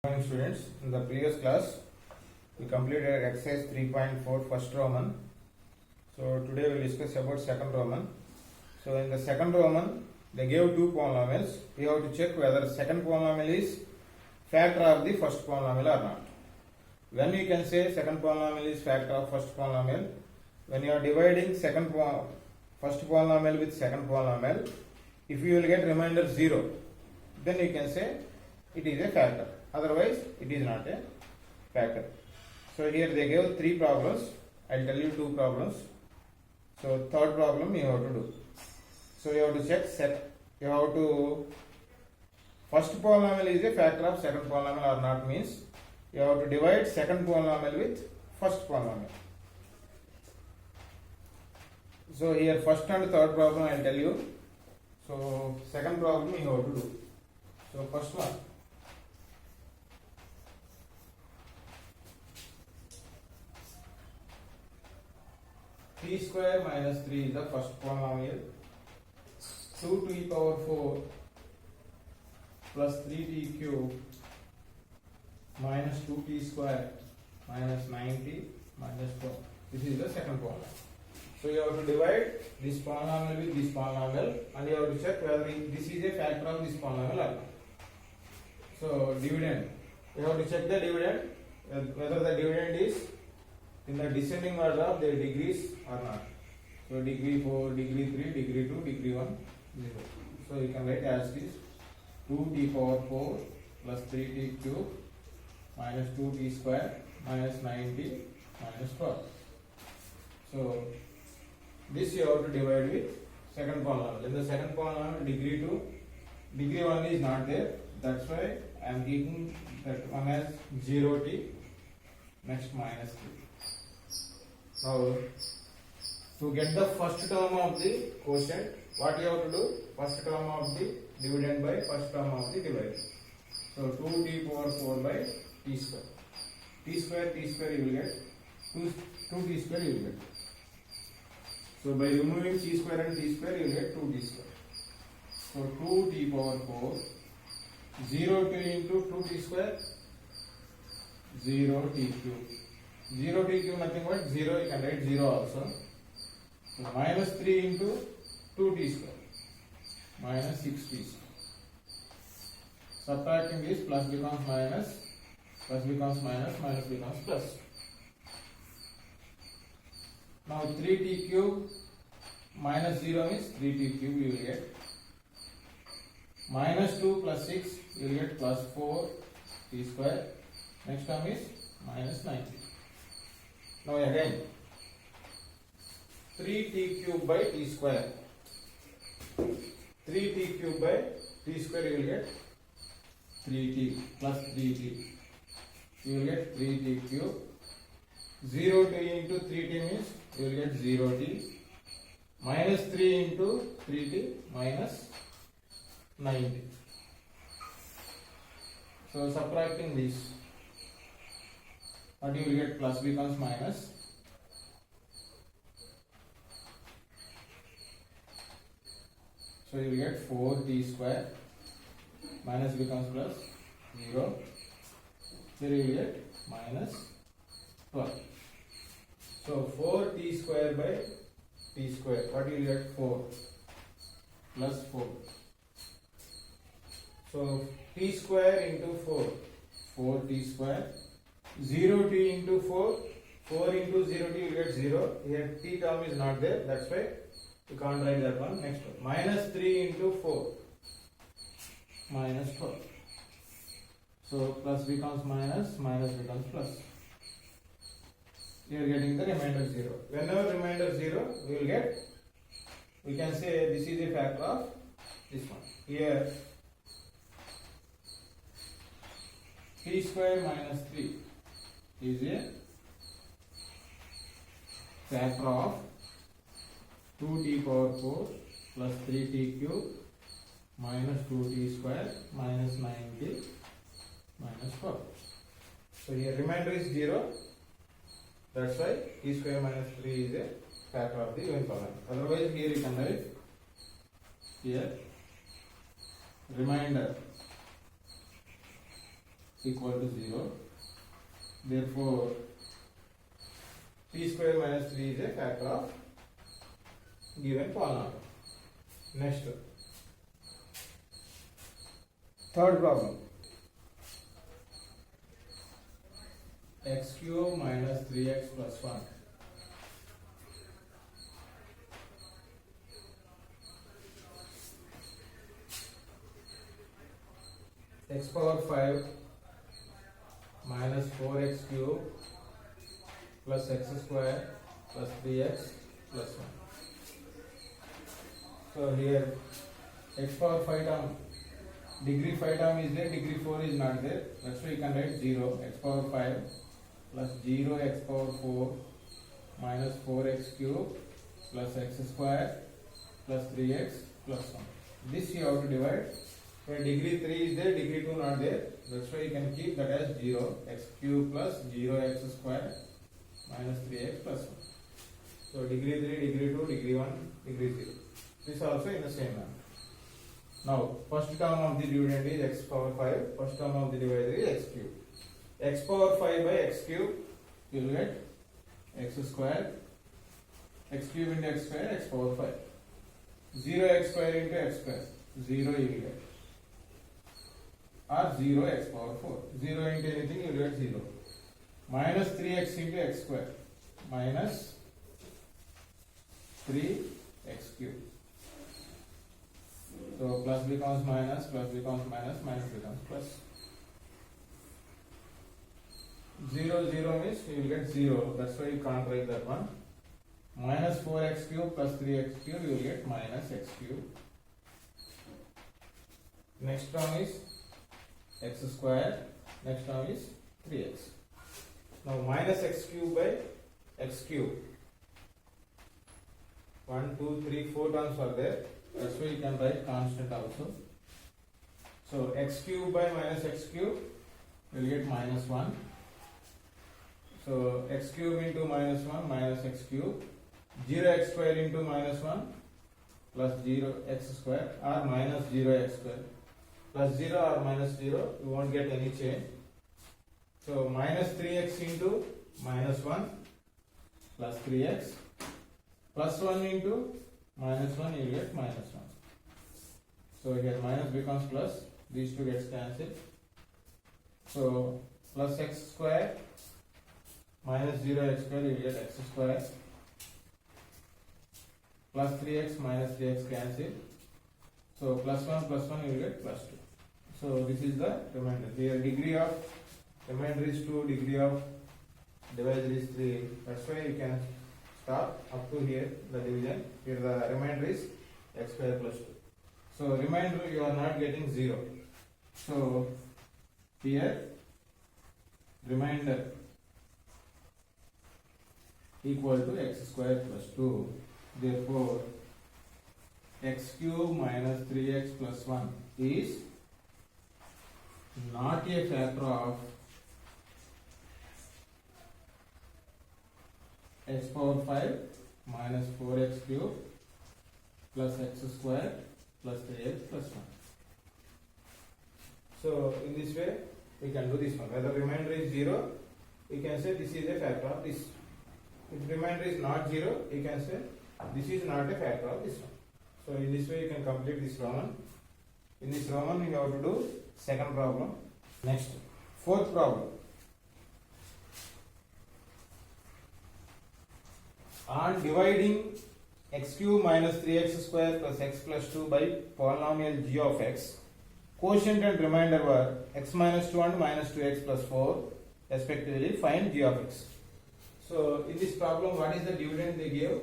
Morning students, in the previous class we completed exercise 3.4 first Roman. So today we will discuss about second Roman. So in the second Roman they gave two polynomials. We have to check whether second polynomial is factor of the first polynomial or not. When we can say second polynomial is factor of first polynomial? When you are dividing first polynomial with second polynomial, if you will get remainder 0, then you can say it is a factor. Otherwise, it is not a factor. So here they gave three problems. I'll tell you two problems. So third problem you have to do. So you have to check first polynomial is a factor of second polynomial or not, means you have to divide second polynomial with first polynomial. So here first and third problem I'll tell you. So second problem you have to do. So first one. T square minus 3 is the first polynomial. 2 to the power 4 plus 3t cube minus 2t square minus 90 minus 4. This is the second polynomial. So you have to divide this polynomial with this polynomial and you have to check whether this is a factor of this polynomial or not. So dividend, you have to check the dividend, whether the dividend is in the descending order of their degrees or not. So degree 4, degree 3, degree 2, degree 1, 0. So you can write as this 2t power 4 plus 3t cube minus 2t square minus 90 minus 12. So this you have to divide with second polynomial. In the second polynomial, degree 2, degree 1 is not there. That's why I am taking that one as 0t, next minus 3. Now, to get the first term of the quotient, what you have to do? First term of the dividend by first term of the divided. So 2t power 4 by t square. T square you will get 2t square you will get. So by removing t square and t square you will get 2t square. So 2t power 4, 0t into 2t square, 0t cube. 0t cube nothing but 0, you can write 0 also. So minus 3 into 2t square, minus 6t square. Subtracting this, plus becomes minus, plus becomes minus, minus becomes plus. Now 3t cube minus 0 is 3t cube you will get. Minus 2 plus 6 you will get plus 4 t square. Next term is minus 90. Now again 3t cube by t square. 3t cube by t square you will get 3t plus 3t. You will get 3t cube. 0t into 3t means you will get 0t. Minus 3 into 3t minus 90. So subtracting this, what you will get? Plus becomes minus. So you will get 4t square, minus becomes plus 0. Here you will get minus 12. So 4t square by t square, what you will get? 4 plus 4. So t square into 4, 4t square. 0t into 4, 4 into 0t you will get 0. Here t term is not there, that's why you can't write that one. Next one, minus 3 into 4, minus 12. So plus becomes minus, minus becomes plus. You are getting the remainder 0. Whenever remainder 0, we can say this is a factor of this one. Here t square minus 3 is a factor of 2t power 4 plus 3t cube minus 2t square minus 90 minus 4. So here remainder is 0. That's why t square minus 3 is a factor of the given polynomial. Otherwise here you can write here remainder equal to 0. Therefore, t square minus 3 is a factor of given polynomial. Next, third problem. X cube minus 3x plus 1. X power 5 minus 4x cube plus x square plus 3x plus 1. So here x power 5 term, degree 5 term is there, degree 4 is not there. That's why you can write 0. X power 5 plus 0 x power 4 minus 4x cube plus x square plus 3x plus 1. This you have to divide. Where degree 3 is there, degree 2 not there. That's why you can keep that as 0. X cube plus 0x square minus 3x plus 1. So degree 3, degree 2, degree 1, degree 0. This also in the same manner. Now, first term of the dividend is x power 5. First term of the divisor is x cube. X power 5 by x cube, you will get x square. X cube into x square, x power 5. 0x square into x square, 0 you will get. Or 0 x power 4. 0 into anything you will get 0. Minus 3x into x square. Minus 3x cube. So plus becomes minus, minus becomes plus. 0, 0 means you will get 0. That's why you can't write that one. Minus 4x cube plus 3x cube, you will get minus x cube. Next term is x square. Next term is 3x. Now minus x cube by x cube. 1, 2, 3, 4 terms are there. That's why you can write constant also. So x cube by minus x cube, you will get minus 1. So x cube into minus 1 minus x cube. 0x square into minus 1 plus 0x square or minus 0x square. Plus 0 or minus 0, you won't get any change. So minus 3x into minus 1 plus 3x plus 1 into minus 1, you will get minus 1. So here minus becomes plus, these two gets cancelled. So plus x square minus 0x square, you will get x square plus 3x minus 3x cancelled. So plus 1 you will get plus 2. So this is the remainder. Here degree of remainder is 2, degree of divisor is 3. That's why you can stop up to here the division. Here the remainder is x square plus 2. So remainder you are not getting 0. So here remainder equal to x square plus 2. Therefore x cube minus 3x plus 1 is not a factor of x power 5 minus 4x cube plus x square plus 3x plus 1. So in this way we can do this one. Whether remainder is 0, you can say this is a factor of this. If remainder is not 0, you can say this is not a factor of this one. So in this way you can complete this Roman. In this Roman you have to do second problem. Next, fourth problem. On dividing x cube minus 3x square plus x plus 2 by polynomial g of x, quotient and remainder were x minus 2 and minus 2x plus 4 respectively. Find g of x. So in this problem, what is the dividend they gave?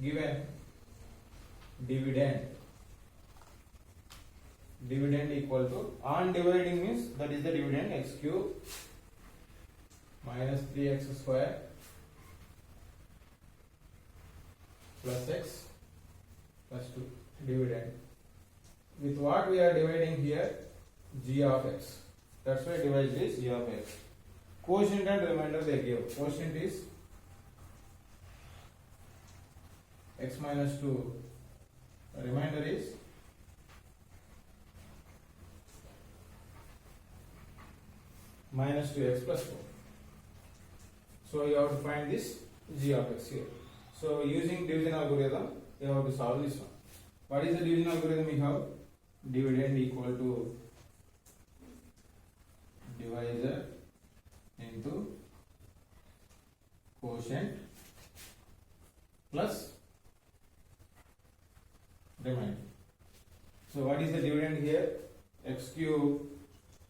Given dividend equal to, on dividing means that is the dividend, x cube minus 3x square plus x plus 2 dividend. With what we are dividing here? G of x. That's why divided is g of x. Quotient and remainder they give. Quotient is x minus 2. Remainder is minus 2x plus 4. So you have to find this g of x here. So using division algorithm, you have to solve this one. What is the division algorithm? We have dividend equal to divisor into quotient plus remainder. So what is the dividend here? X cube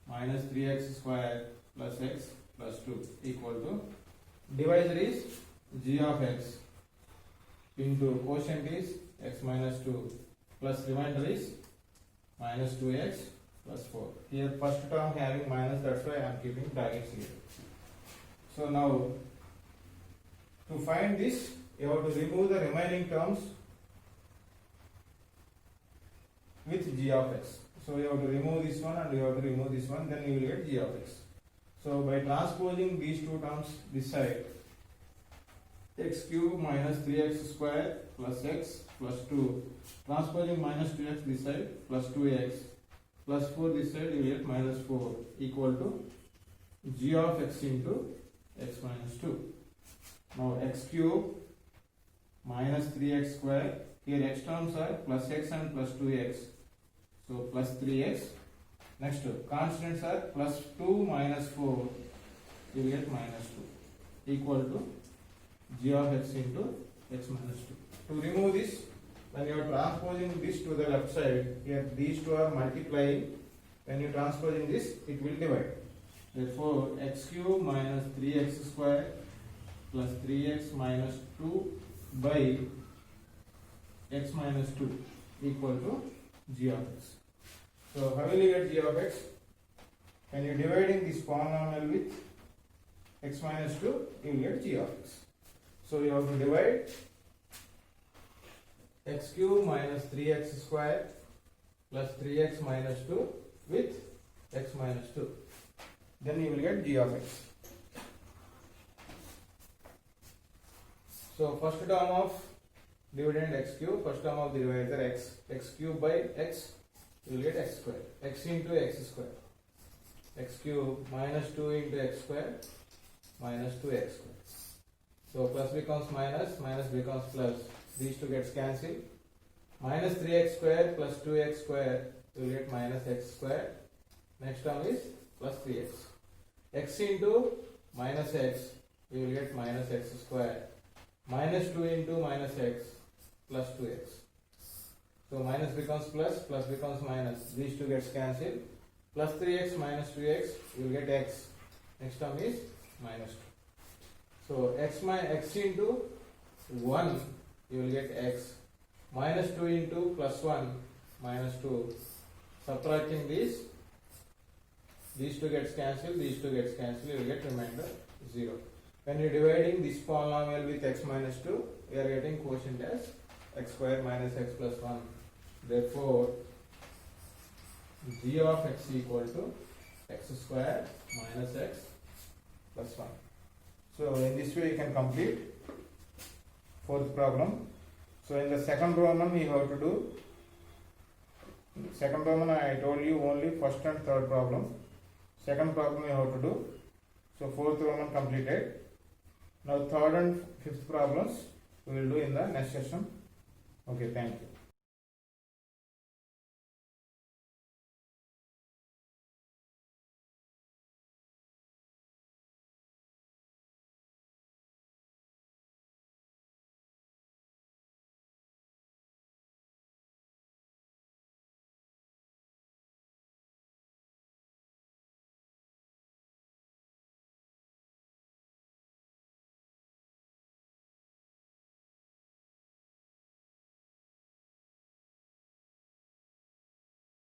minus 3x square plus x plus 2 equal to, divisor is g of x into quotient is x minus 2 plus remainder is minus 2x plus 4. Here first term having minus, that's why I am keeping brackets here. So now to find this, you have to remove the remaining terms with g of x. So you have to remove this one and you have to remove this one, then you will get g of x. So by transposing these two terms this side, x cube minus 3x square plus x plus 2, transposing minus 2x this side plus 2x plus 4 this side, you will get minus 4 equal to g of x into x minus 2. Now x cube minus 3x square, here x terms are plus x and plus 2x, so plus 3x. Next constants are plus 2 minus 4, you will get minus 2 equal to g of x into x minus 2. To remove this, when you are transposing this to the left side, here these two are multiplying. When you transposing this, it will divide. Therefore x cube minus 3x square plus 3x minus 2 by x minus 2 equal to g of x. So how will you get g of x? When you are dividing this polynomial with x minus 2, you will get g of x. So you have to divide x cube minus 3x square plus 3x minus 2 with x minus 2. Then you will get g of x. So first term of dividend x cube, first term of the divisor x cube by x, you will get x square, x into x square, x cube minus 2 into x square minus 2x square. So plus becomes minus, minus becomes plus, these two gets cancelled. Minus 3x square plus 2x square, you will get minus x square. Next term is plus 3x. X into minus x, you will get minus x square. Minus 2 into minus x plus 2x. So minus becomes plus, plus becomes minus, these two gets cancelled. Plus 3x minus 2x, you will get x. Next term is minus 2. So x into 1, you will get x. Minus 2 into plus 1 minus 2. Subtracting these two gets cancelled, these two gets cancelled, you will get remainder 0. When you are dividing this polynomial with x minus 2, we are getting quotient as x square minus x plus 1. Therefore, g of x equal to x square minus x plus 1. So in this way you can complete fourth problem. So in the second Roman you have to do, second Roman I told you only first and third problem. Second problem you have to do. So fourth Roman completed. Now third and fifth problems we will do in the next session. Okay, thank you.